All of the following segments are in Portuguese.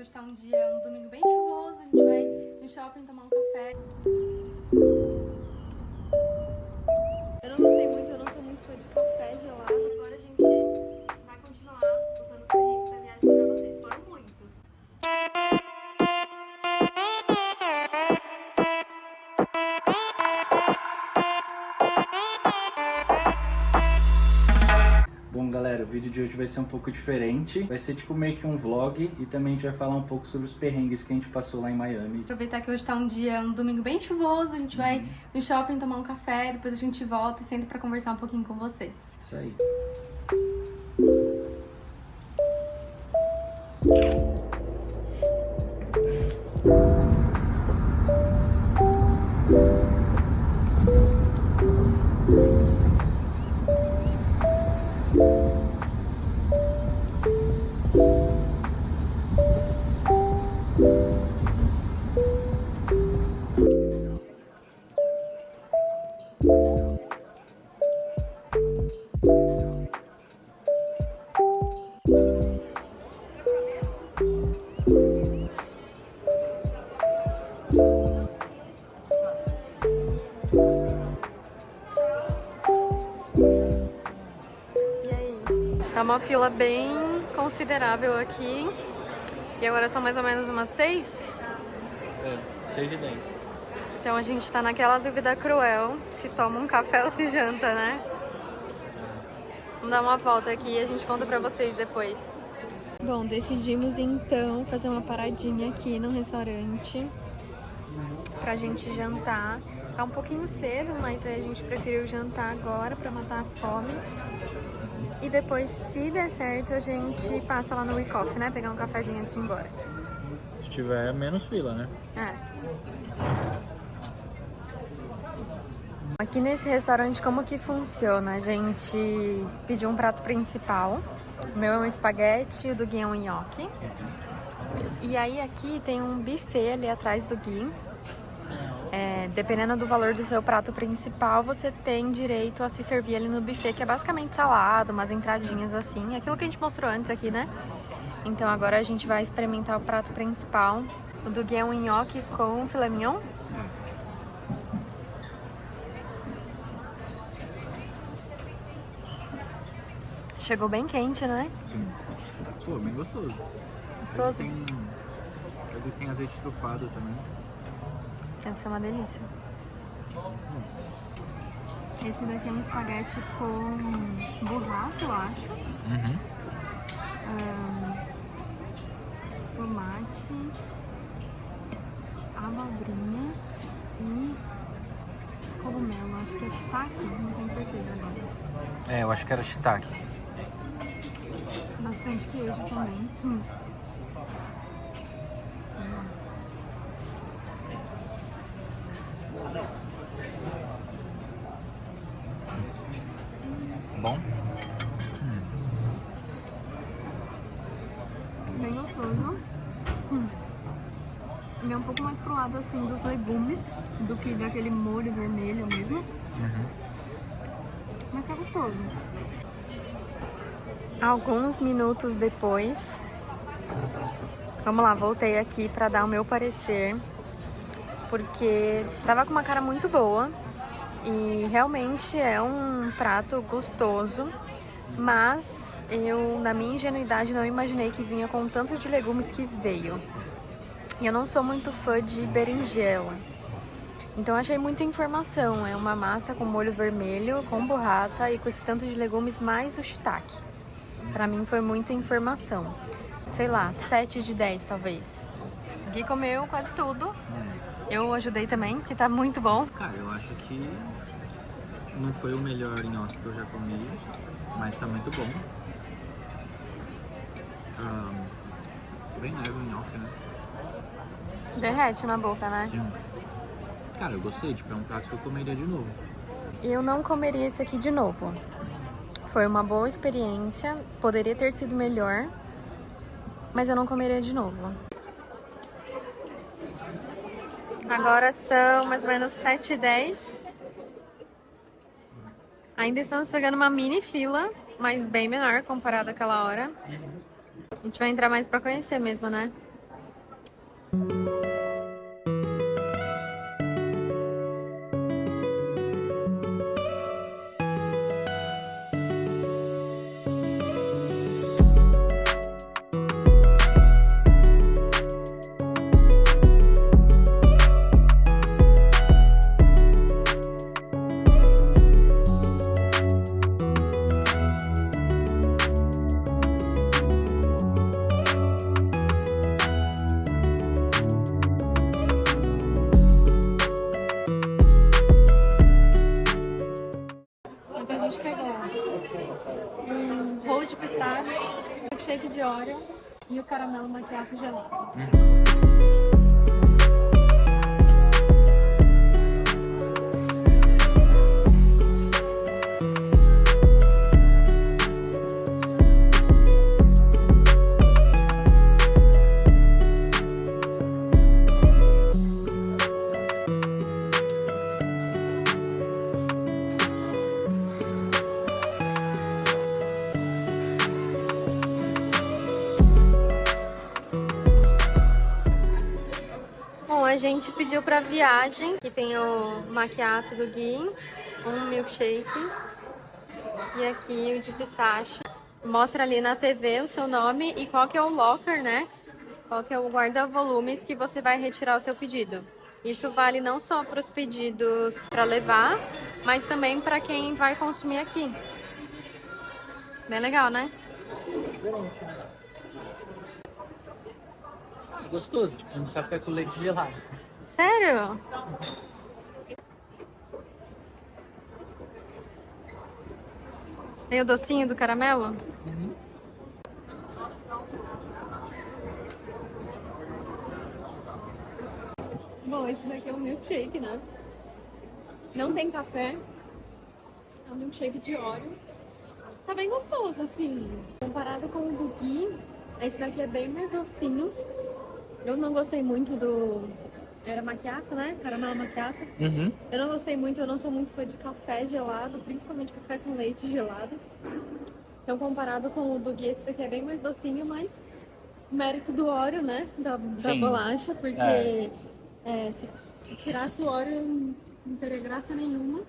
hoje tá um domingo bem chuvoso, a gente vai no shopping tomar um café. Eu não gostei muito, eu não sou muito fã de café gelado. Agora a gente vai continuar contando os perrengues da viagem pra vocês, foram muitos. Bom, galera, o vídeo de hoje vai ser um pouco diferente. Vai ser tipo meio que um vlog e também a gente vai falar um pouco sobre os perrengues que a gente passou lá em Miami. Aproveitar que hoje tá um domingo bem chuvoso, a gente vai no shopping tomar um café, depois a gente volta e senta pra conversar um pouquinho com vocês. Isso aí. E aí? Tá uma fila bem considerável aqui. E agora são mais ou menos umas 6. 6h10. Então a gente tá naquela dúvida cruel, se toma um café ou se janta, né? Vamos dar uma volta aqui e a gente conta pra vocês depois. Bom, decidimos então fazer uma paradinha aqui no restaurante pra gente jantar. Tá um pouquinho cedo, mas a gente preferiu jantar agora pra matar a fome. E depois, se der certo, a gente passa lá no Wyckoff, né? Pegar um cafezinho antes de ir embora. Se tiver menos fila, né? É. Aqui nesse restaurante, como que funciona? A gente pediu um prato principal. O meu é um espaguete e o do Gui é um nhoque. E aí aqui tem um buffet ali atrás do Gui. Dependendo do valor do seu prato principal, você tem direito a se servir ali no buffet, que é basicamente salada, umas entradinhas assim. Aquilo que a gente mostrou antes aqui, né? Então agora a gente vai experimentar o prato principal. O do Gui é um nhoque com filé mignon. Chegou bem quente, né? Pô, bem gostoso. Gostoso? Tem azeite trufado também. Deve ser uma delícia. Esse daqui é um espaguete com burrata, eu acho. Tomate, abobrinha e cogumelo. Acho que é shiitake, não tenho certeza agora. Eu acho que era shiitake. Bastante queijo também. Bom? Bem gostoso. Ele é um pouco mais pro lado assim dos legumes do que daquele molho vermelho mesmo. Mas tá gostoso. Alguns minutos depois, vamos lá, voltei aqui pra dar o meu parecer, porque tava com uma cara muito boa e realmente é um prato gostoso, mas eu, na minha ingenuidade, não imaginei que vinha com o tanto de legumes que veio. E eu não sou muito fã de berinjela, então achei muita informação. É uma massa com molho vermelho, com burrata e com esse tanto de legumes mais o shiitake. Pra mim foi muita informação. Sei lá, 7 de 10 talvez. O Gui comeu quase tudo. Eu ajudei também, porque tá muito bom. Cara, eu acho que não foi o melhor nhoque que eu já comi, mas tá muito bom. Bem leve o nhoque, né? Derrete na boca, né? Cara, eu gostei, tipo, é um prato que eu comeria de novo. Eu não comeria esse aqui de novo. Foi uma boa experiência, poderia ter sido melhor, mas eu não comeria de novo. Agora são mais ou menos 7h10. Ainda estamos pegando uma mini fila, mas bem menor comparado àquela hora. A gente vai entrar mais pra conhecer mesmo, né? Então a gente pegou um roll de pistache, milkshake de Oreo e o caramelo macchiato gelado. Bom, a gente pediu pra viagem, que tem o macchiato do Gui, um milkshake e aqui o de pistache. Mostra ali na TV o seu nome e qual que é o locker, né? Qual que é o guarda-volumes que você vai retirar o seu pedido. Isso vale não só para os pedidos para levar, mas também para quem vai consumir aqui. Bem legal, né? Gostoso, tipo um café com leite gelado. Sério? Tem o docinho do caramelo? Uhum. Bom, esse daqui é um milkshake, né? Não tem café. É um milkshake de Oreo. Tá bem gostoso, assim. Comparado com o do Gui, esse daqui é bem mais docinho. Eu não gostei muito do... Era macchiato, né? Caramelo macchiato. Uhum. Eu não gostei muito, eu não sou muito fã de café gelado, principalmente café com leite gelado. Então, comparado com o do Gui, esse daqui é bem mais docinho, mas mérito do Oreo, né? Da bolacha, porque se tirasse o Oreo, não teria graça nenhuma.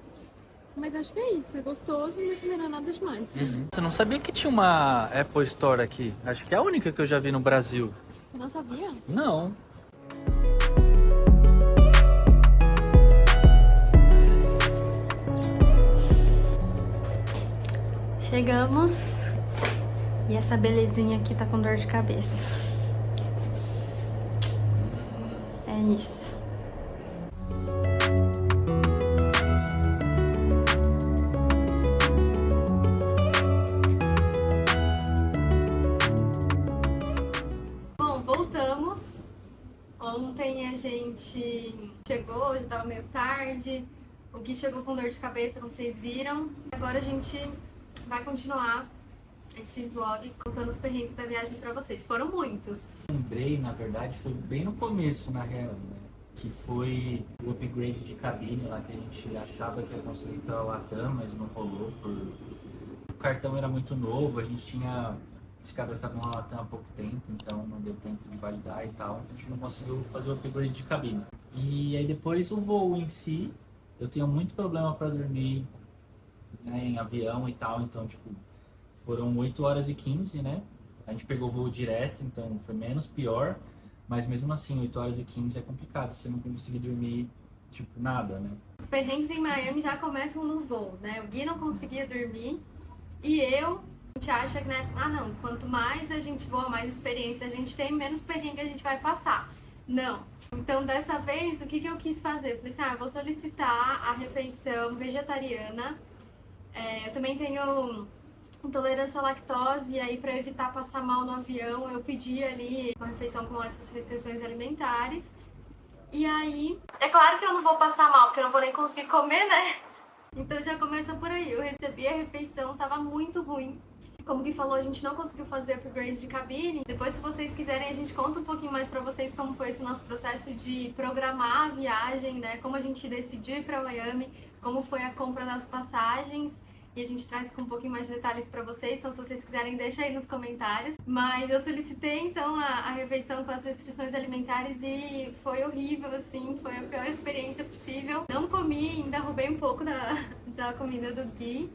Mas acho que é isso, é gostoso, mas não era nada demais. Você não sabia que tinha uma Apple Store aqui? Acho que é a única que eu já vi no Brasil. Você não sabia? Não. Chegamos e essa belezinha aqui tá com dor de cabeça. É isso. Bom, voltamos. Ontem a gente chegou, já tava meio tarde. O Gui chegou com dor de cabeça, como vocês viram. Agora a gente vai continuar esse vlog contando os perrengues da viagem pra vocês. Foram muitos. Lembrei, na verdade, foi bem no começo, na real, né? Que foi o upgrade de cabine lá que a gente achava que ia conseguir pela Latam, mas não rolou. O cartão era muito novo, a gente tinha se cadastrado na Latam há pouco tempo, então não deu tempo de validar e tal. A gente não conseguiu fazer o upgrade de cabine. E aí depois o voo em si, eu tenho muito problema para dormir, né, em avião e tal, então tipo, foram 8 horas e 15, né? A gente pegou voo direto, então foi menos pior, mas mesmo assim, 8 horas e 15 é complicado, você não conseguir dormir, tipo, nada, né? Os perrengues em Miami já começam no voo, né? O Gui não conseguia dormir e a gente acha que, né, não, quanto mais a gente voa, mais experiência a gente tem, menos perrengue a gente vai passar. Não. Então, dessa vez, o que eu quis fazer? Eu falei assim, eu vou solicitar a refeição vegetariana. Eu também tenho intolerância à lactose, e aí para evitar passar mal no avião, eu pedi ali uma refeição com essas restrições alimentares. E aí, é claro que eu não vou passar mal, porque eu não vou nem conseguir comer, né? Então já começa por aí. Eu recebi a refeição, tava muito ruim. Como que falou, a gente não conseguiu fazer upgrade de cabine. Depois, se vocês quiserem, a gente conta um pouquinho mais pra vocês como foi esse nosso processo de programar a viagem, né? Como a gente decidiu ir pra Miami, como foi a compra das passagens. e a gente traz com um pouquinho mais de detalhes pra vocês, então se vocês quiserem deixa aí nos comentários. Mas eu solicitei então a refeição com as restrições alimentares e foi horrível, assim, foi a pior experiência possível. Não comi, ainda roubei um pouco da comida do Gui.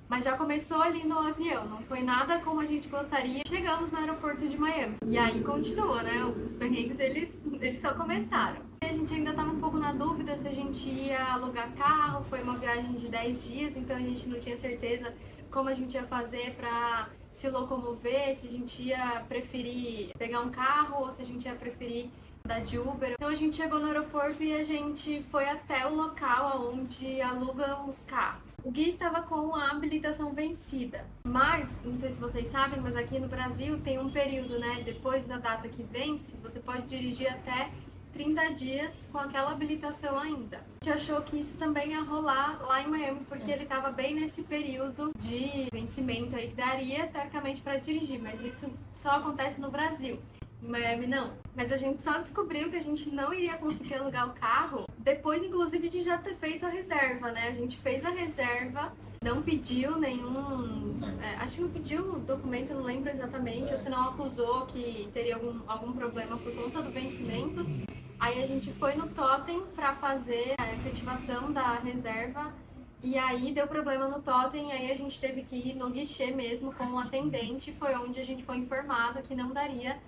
Mas já começou ali no avião, não foi nada como a gente gostaria. Chegamos no aeroporto de Miami. E aí continua, né? Os perrengues, eles só começaram. A gente ainda tava um pouco na dúvida se a gente ia alugar carro. Foi uma viagem de 10 dias, então a gente não tinha certeza como a gente ia fazer pra se locomover, se a gente ia preferir pegar um carro ou se a gente ia preferir da de Uber. Então a gente chegou no aeroporto e a gente foi até o local onde alugam os carros. O Gui estava com a habilitação vencida, mas, não sei se vocês sabem, mas aqui no Brasil tem um período, né, depois da data que vence, você pode dirigir até 30 dias com aquela habilitação ainda. A gente achou que isso também ia rolar lá em Miami, porque ele estava bem nesse período de vencimento aí que daria, teoricamente, para dirigir, mas isso só acontece no Brasil. Em Miami não. Mas a gente só descobriu que a gente não iria conseguir alugar o carro depois, inclusive, de já ter feito a reserva, né? A gente fez a reserva, não pediu nenhum... acho que não pediu o documento, não lembro exatamente, ou se não acusou que teria algum problema por conta do vencimento. Aí a gente foi no Totem para fazer a efetivação da reserva. E aí deu problema no Totem, e aí a gente teve que ir no guichê mesmo com o atendente. Foi onde a gente foi informado que não daria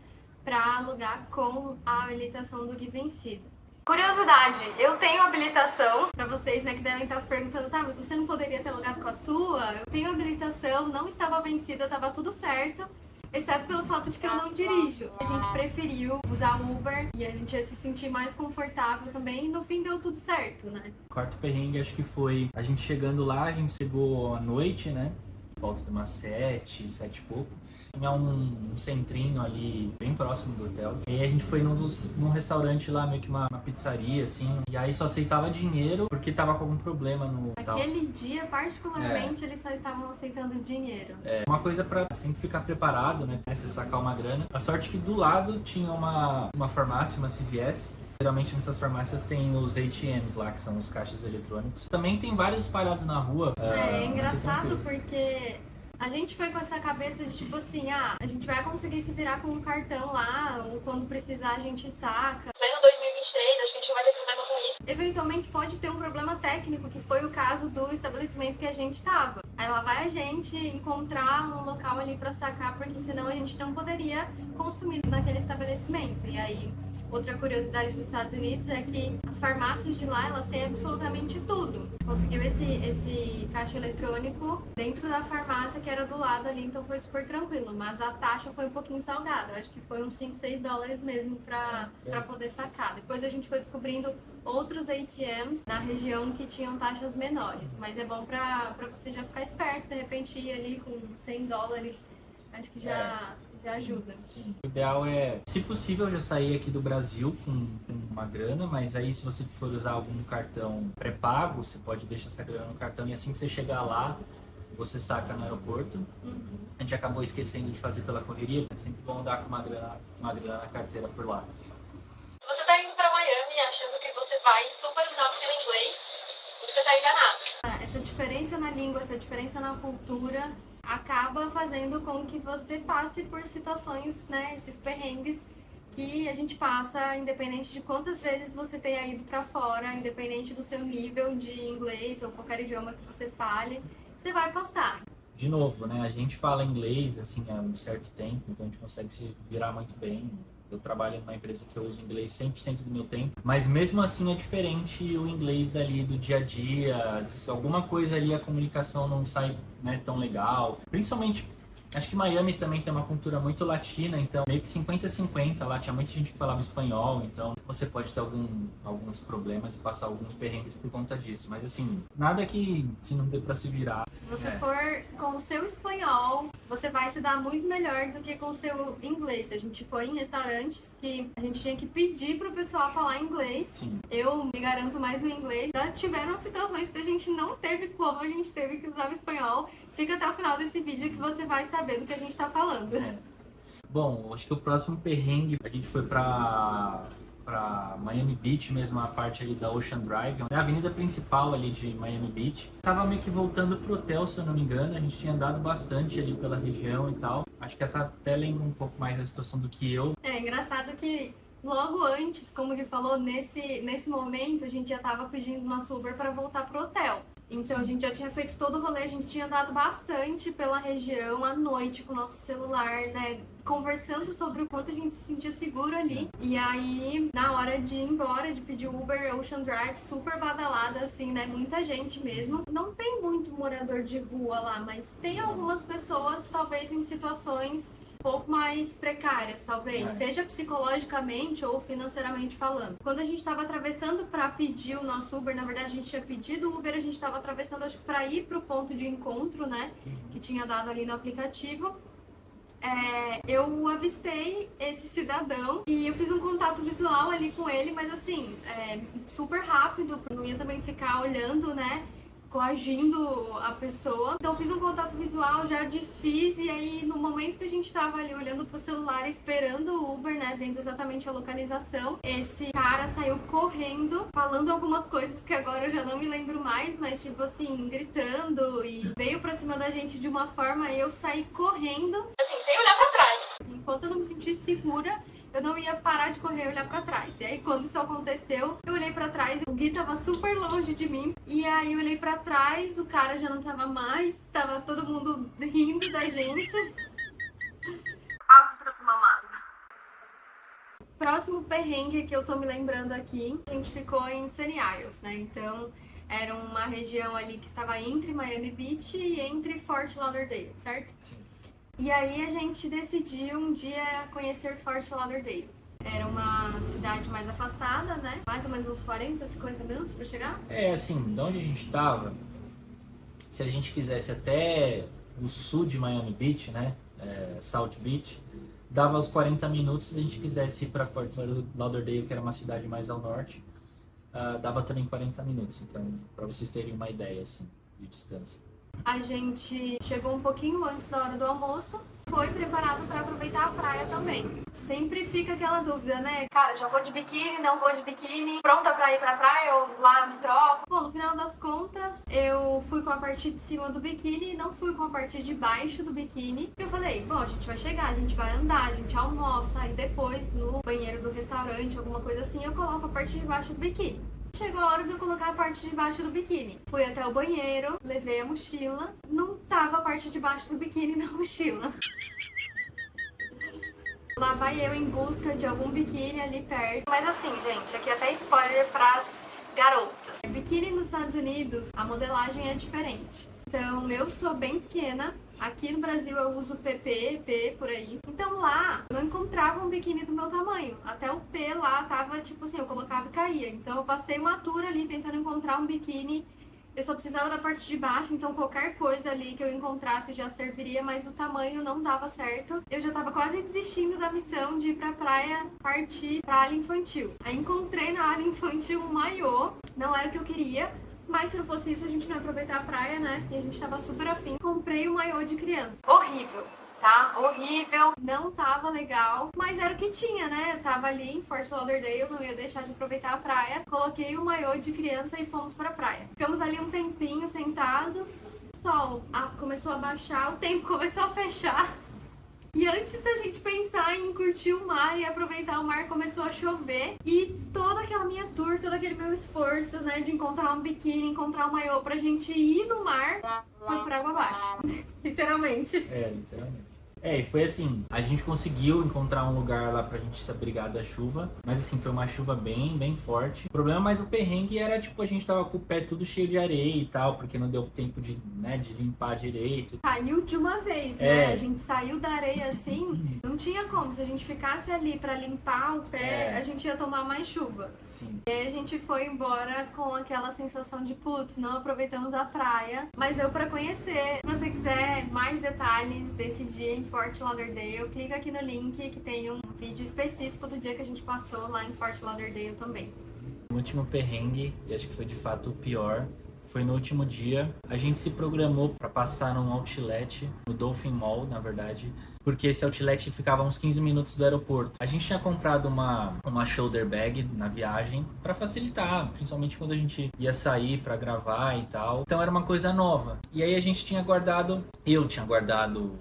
para alugar com a habilitação do Gui vencido. Curiosidade, eu tenho habilitação, para vocês, né, que devem estar se perguntando, tá, mas você não poderia ter alugado com a sua? Eu tenho habilitação, não estava vencida, estava tudo certo, exceto pelo fato de que eu não dirijo. A gente preferiu usar o Uber e a gente ia se sentir mais confortável também, e no fim deu tudo certo, né? Quarto perrengue acho que foi a gente chegando lá, a gente chegou à noite, né? Volta de umas 7 e pouco. Tinha um centrinho ali bem próximo do hotel. E aí a gente foi num restaurante lá, meio que uma pizzaria, assim. E aí só aceitava dinheiro porque tava com algum problema no tal. Aquele dia, particularmente, eles só estavam aceitando dinheiro. Uma coisa pra sempre ficar preparado, né? Se sacar uma grana. A sorte que do lado tinha uma farmácia, uma CVS. Geralmente nessas farmácias tem os ATMs lá, que são os caixas eletrônicos. Também tem vários espalhados na rua. É engraçado porque a gente foi com essa cabeça de tipo assim, a gente vai conseguir se virar com um cartão lá, ou quando precisar a gente saca. Pleno 2023, acho que a gente não vai ter problema com isso. Eventualmente pode ter um problema técnico, que foi o caso do estabelecimento que a gente tava. Aí lá vai a gente encontrar um local ali pra sacar, porque senão a gente não poderia consumir naquele estabelecimento. E aí... Outra curiosidade dos Estados Unidos é que as farmácias de lá, elas têm absolutamente tudo. Conseguiu esse caixa eletrônico dentro da farmácia que era do lado ali, então foi super tranquilo. Mas a taxa foi um pouquinho salgada, eu acho que foi uns 5, 6 dólares mesmo pra poder sacar. Depois a gente foi descobrindo outros ATMs na região que tinham taxas menores. Mas é bom pra você já ficar esperto, de repente ir ali com 100 dólares, acho que já ajuda. Sim. O ideal é, se possível, já sair aqui do Brasil com uma grana, mas aí se você for usar algum cartão pré-pago, você pode deixar essa grana no cartão e assim que você chegar lá, você saca no aeroporto. A gente acabou esquecendo de fazer pela correria, é sempre bom andar com uma grana na carteira por lá. Você tá indo pra Miami achando que você vai super usar o seu inglês, você tá enganado. Essa diferença na língua, essa diferença na cultura acaba fazendo com que você passe por situações, né, esses perrengues que a gente passa, independente de quantas vezes você tenha ido pra fora, independente do seu nível de inglês ou qualquer idioma que você fale, você vai passar. De novo, né, a gente fala inglês, assim, há um certo tempo, então a gente consegue se virar muito bem. Eu trabalho numa empresa que eu uso inglês 100% do meu tempo, mas mesmo assim é diferente o inglês dali do dia a dia. Às vezes alguma coisa ali a comunicação não sai, né, tão legal. Principalmente, acho que Miami também tem uma cultura muito latina, então meio que 50-50, lá tinha muita gente que falava espanhol, então você pode ter alguns problemas e passar alguns perrengues por conta disso. Mas assim, nada que não dê pra se virar. Se você for com o seu espanhol, você vai se dar muito melhor do que com o seu inglês. A gente foi em restaurantes que a gente tinha que pedir pro pessoal falar inglês. Sim. Eu me garanto mais no inglês. Já tiveram situações que a gente não teve como, a gente teve que usar o espanhol. Fica até o final desse vídeo que você vai saber do que a gente tá falando. Bom, acho que o próximo perrengue, a gente foi pra pra Miami Beach mesmo, a parte ali da Ocean Drive, a avenida principal ali de Miami Beach. Tava meio que voltando pro hotel, se eu não me engano, a gente tinha andado bastante ali pela região e tal. Acho que ela até lembra um pouco mais da situação do que eu. É engraçado que logo antes, como que falou, nesse momento a gente já tava pedindo nosso Uber para voltar pro hotel. Então a gente já tinha feito todo o rolê, a gente tinha andado bastante pela região à noite com o nosso celular, né? Conversando sobre o quanto a gente se sentia seguro ali. E aí, na hora de ir embora, de pedir Uber, Ocean Drive, super badalada, assim, né? Muita gente mesmo. Não tem muito morador de rua lá, mas tem algumas pessoas, talvez em situações um pouco mais precárias, talvez, seja psicologicamente ou financeiramente falando. Quando a gente estava atravessando para pedir o nosso Uber, na verdade a gente tinha pedido o Uber, a gente estava atravessando, acho que para ir pro ponto de encontro, né, que tinha dado ali no aplicativo. Eu avistei esse cidadão e eu fiz um contato visual ali com ele, mas assim, super rápido, não ia também ficar olhando, né, coagindo a pessoa. Então eu fiz um contato visual, já desfiz, e aí no momento que a gente tava ali olhando pro celular, esperando o Uber, né, vendo exatamente a localização, esse cara saiu correndo, falando algumas coisas que agora eu já não me lembro mais, mas tipo assim, gritando, e veio pra cima da gente de uma forma, eu saí correndo, assim, sem olhar pra trás. Enquanto eu não me sentisse segura, eu não ia parar de correr e olhar pra trás. E aí, quando isso aconteceu, eu olhei pra trás, o Gui tava super longe de mim. E aí, eu olhei pra trás, o cara já não tava mais, tava todo mundo rindo da gente. Pausa pra tomar uma água. Próximo perrengue que eu tô me lembrando aqui, a gente ficou em Sunny Isles, né? Então, era uma região ali que estava entre Miami Beach e entre Fort Lauderdale, certo? Sim. E aí a gente decidiu um dia conhecer Fort Lauderdale. Era uma cidade mais afastada, né? Mais ou menos uns 40, 50 minutos para chegar. Assim, de onde a gente tava, se a gente quisesse até o sul de Miami Beach, né? South Beach, dava os 40 minutos. Se a gente quisesse ir para Fort Lauderdale, que era uma cidade mais ao norte, dava também 40 minutos. Então, para vocês terem uma ideia, assim, de distância. A gente chegou um pouquinho antes da hora do almoço, foi preparado para aproveitar a praia também. Sempre fica aquela dúvida, né? Cara, já vou de biquíni, não vou de biquíni, pronta pra ir pra praia ou lá me troco? Bom, no final das contas, eu fui com a parte de cima do biquíni e não fui com a parte de baixo do biquíni. Eu falei, bom, a gente vai chegar, a gente vai andar, a gente almoça e depois no banheiro do restaurante, alguma coisa assim, eu coloco a parte de baixo do biquíni. Chegou a hora de eu colocar a parte de baixo do biquíni. Fui até o banheiro, levei a mochila, não tava a parte de baixo do biquíni na mochila. Lá vai eu em busca de algum biquíni ali perto. Mas assim, gente, aqui até spoiler pras garotas. Biquíni nos Estados Unidos, a modelagem é diferente. Então, eu sou bem pequena. Aqui no Brasil eu uso PP, P por aí. Então lá eu não encontrava um biquíni do meu tamanho. Até o P lá tava tipo assim, eu colocava e caía. Então eu passei uma tour ali tentando encontrar um biquíni. Eu só precisava da parte de baixo, então qualquer coisa ali que eu encontrasse já serviria, mas o tamanho não dava certo. Eu já tava quase desistindo da missão de ir pra praia, partir pra área infantil. Aí encontrei na área infantil um maiô, não era o que eu queria. Mas se não fosse isso, a gente não ia aproveitar a praia, né? E a gente tava super afim. Comprei o maiô de criança. Horrível, tá? Horrível. Não tava legal. Mas era o que tinha, né? Tava ali em Fort Lauderdale, não ia deixar de aproveitar a praia. Coloquei o maiô de criança e fomos pra praia. Ficamos ali um tempinho sentados. O sol começou a baixar, o tempo começou a fechar. E antes da gente pensar em curtir o mar e aproveitar o mar, começou a chover. E toda aquela minha tour, todo aquele meu esforço, né, de encontrar um biquíni, encontrar um maiô pra gente ir no mar, foi por água abaixo. Literalmente. Literalmente. E foi assim, a gente conseguiu encontrar um lugar lá pra gente se abrigar da chuva, mas assim, foi uma chuva bem, bem forte. O problema mais o perrengue era, tipo, a gente tava com o pé tudo cheio de areia e tal, porque não deu tempo de, né, de limpar direito. Saiu de uma vez, né? A gente saiu da areia assim, não tinha como. Se a gente ficasse ali pra limpar o pé, a gente ia tomar mais chuva. Sim. E aí a gente foi embora com aquela sensação de, putz, não aproveitamos a praia, mas deu pra conhecer. Se você quiser mais detalhes desse dia em Fort Lauderdale, clica aqui no link que tem um vídeo específico do dia que a gente passou lá em Fort Lauderdale também. O último perrengue, e acho que foi de fato o pior, foi no último dia. A gente se programou para passar num outlet, no Dolphin Mall, na verdade, porque esse outlet ficava a uns 15 minutos do aeroporto. A gente tinha comprado uma shoulder bag na viagem para facilitar, principalmente quando a gente ia sair para gravar e tal. Então era uma coisa nova. E aí a gente tinha guardado, eu tinha guardado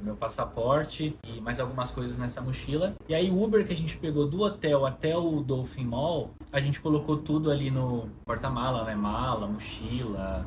o meu passaporte e mais algumas coisas nessa mochila. E aí o Uber que a gente pegou do hotel até o Dolphin Mall, a gente colocou tudo ali no porta-mala, né? Mala, mochila,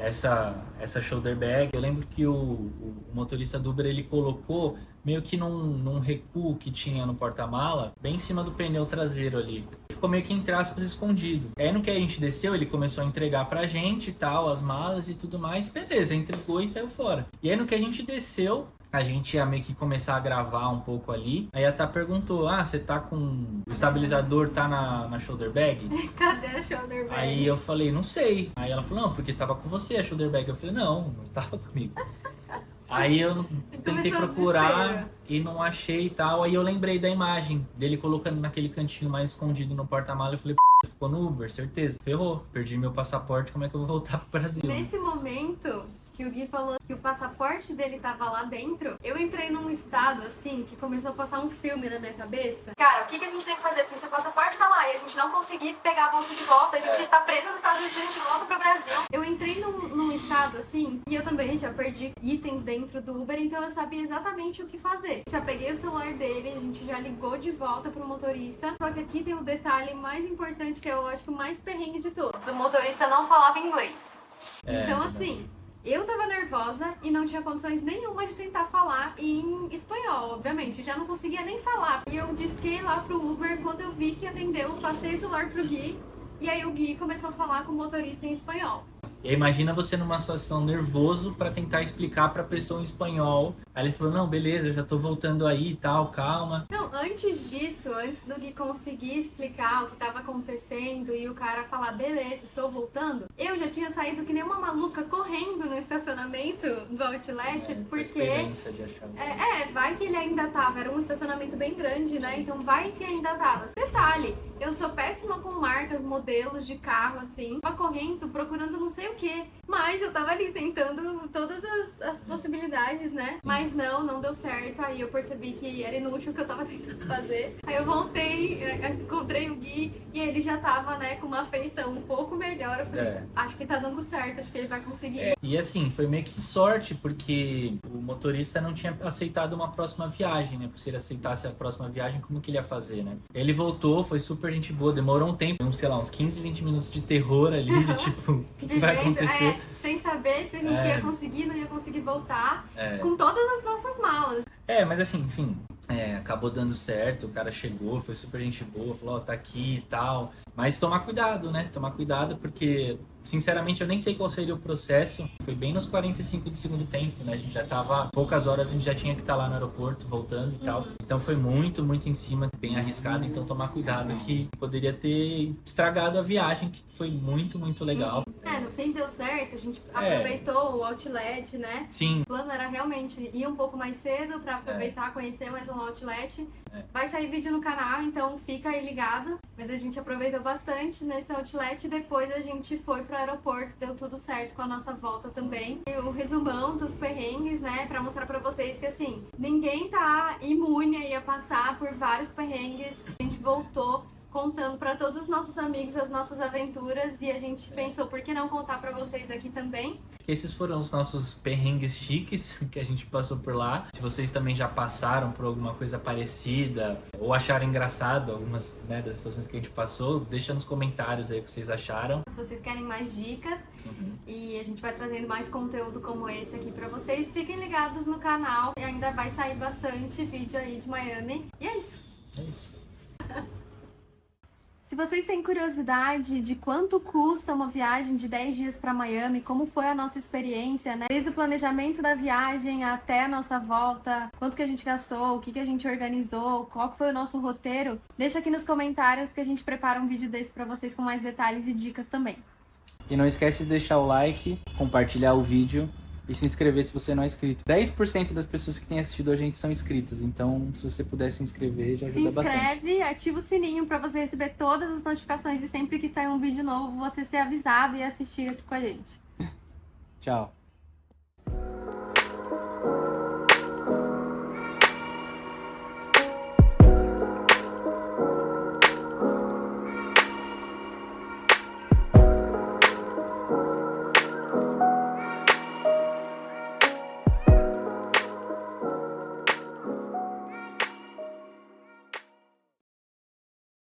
essa shoulder bag. Eu lembro que o motorista do Uber, ele colocou meio que num recuo que tinha no porta-mala, bem em cima do pneu traseiro ali. Ficou meio que entre aspas escondido. Aí no que a gente desceu, ele começou a entregar pra gente e tal, as malas e tudo mais. Beleza, entregou e saiu fora. E aí no que a gente desceu, a gente ia meio que começar a gravar um pouco ali. Aí a Tá perguntou, você tá com... o estabilizador tá na shoulder bag? Cadê a shoulder bag? Aí eu falei, não sei. Aí ela falou, não, porque tava com você a shoulder bag. Eu falei, não tava comigo. Aí eu tentei procurar e não achei e tal. Aí eu lembrei da imagem dele colocando naquele cantinho mais escondido no porta-mala. Eu falei, ficou no Uber, certeza. Ferrou, perdi meu passaporte, como é que eu vou voltar pro Brasil? Nesse momento que o Gui falou que o passaporte dele tava lá dentro, eu entrei num estado, assim, que começou a passar um filme na minha cabeça. Cara, o que a gente tem que fazer? Porque se o passaporte tá lá e a gente não conseguir pegar a bolsa de volta, a gente tá preso nos Estados Unidos e a gente volta pro Brasil. Eu entrei num estado, assim, e eu também já perdi itens dentro do Uber, então eu sabia exatamente o que fazer. Já peguei o celular dele, a gente já ligou de volta pro motorista, só que aqui tem o detalhe mais importante, que eu acho que o mais perrengue de todos. O motorista não falava inglês. Então, assim... eu tava nervosa e não tinha condições nenhuma de tentar falar em espanhol, obviamente. Já não conseguia nem falar. E eu disquei lá pro Uber, quando eu vi que atendeu, passei o celular pro Gui. E aí o Gui começou a falar com o motorista em espanhol. E imagina você numa situação nervoso pra tentar explicar pra pessoa em espanhol. Aí ele falou, não, beleza, eu já tô voltando aí e tal, calma. Não, antes disso, antes do Gui conseguir explicar o que tava acontecendo e o cara falar, beleza, estou voltando, eu já tinha saído que nem uma maluca correndo no estacionamento do outlet, porque... vai que ele ainda tava, era um estacionamento bem grande, né? Então vai que ainda tava. Detalhe, eu sou péssima com marcas, modelos de carro, assim. Tava correndo, procurando não sei o que. Mas eu tava ali tentando todas as possibilidades, né? Mas não deu certo. Aí eu percebi que era inútil o que eu tava tentando fazer. Aí eu voltei, encontrei o Gui e ele já tava, né, com uma feição um pouco melhor. Eu falei, acho que tá dando certo, acho que ele vai conseguir. E assim, foi meio que sorte, porque o motorista não tinha aceitado uma próxima viagem, né? Porque se ele aceitasse a próxima viagem, como que ele ia fazer, né? Ele voltou, foi super gente boa, demorou um tempo, uns 15, 20 minutos de terror ali, de tipo, o que vai acontecer? Sem saber se a gente ia conseguir, não ia conseguir voltar com todas as nossas malas. Mas assim, enfim, acabou dando certo, o cara chegou, foi super gente boa, falou, tá aqui e tal. Mas tomar cuidado, né? Tomar cuidado porque, sinceramente, eu nem sei qual seria o processo. Foi bem nos 45 do segundo tempo, né? A gente já tava, poucas horas a gente já tinha que estar lá no aeroporto, voltando e tal. Então foi muito, muito em cima, bem arriscado. Então tomar cuidado que poderia ter estragado a viagem, que foi muito, muito legal. No fim deu certo, a gente aproveitou o outlet, né? Sim. O plano era realmente ir um pouco mais cedo pra aproveitar, conhecer mais um outlet. Vai sair vídeo no canal, então fica aí ligado. Mas a gente aproveitou bastante nesse outlet e depois a gente foi pro aeroporto, deu tudo certo com a nossa volta também. E o resumão dos perrengues, né, pra mostrar pra vocês que assim, ninguém tá imune aí a passar por vários perrengues. A gente voltou contando para todos os nossos amigos as nossas aventuras e a gente pensou, por que não contar para vocês aqui também? Esses foram os nossos perrengues chiques que a gente passou por lá. Se vocês também já passaram por alguma coisa parecida ou acharam engraçado algumas, né, das situações que a gente passou, deixa nos comentários aí o que vocês acharam. Se vocês querem mais dicas e a gente vai trazendo mais conteúdo como esse aqui para vocês, fiquem ligados no canal e ainda vai sair bastante vídeo aí de Miami. E é isso. É isso. Se vocês têm curiosidade de quanto custa uma viagem de 10 dias para Miami, como foi a nossa experiência, né? Desde o planejamento da viagem até a nossa volta, quanto que a gente gastou, o que a gente organizou, qual que foi o nosso roteiro, deixa aqui nos comentários que a gente prepara um vídeo desse para vocês com mais detalhes e dicas também. E não esquece de deixar o like, compartilhar o vídeo e se inscrever se você não é inscrito. 10% das pessoas que têm assistido a gente são inscritas, então se você puder se inscrever, já ajuda bastante. Se inscreve, ativa o sininho para você receber todas as notificações e sempre que sair um vídeo novo, você ser avisado e assistir aqui com a gente. Tchau.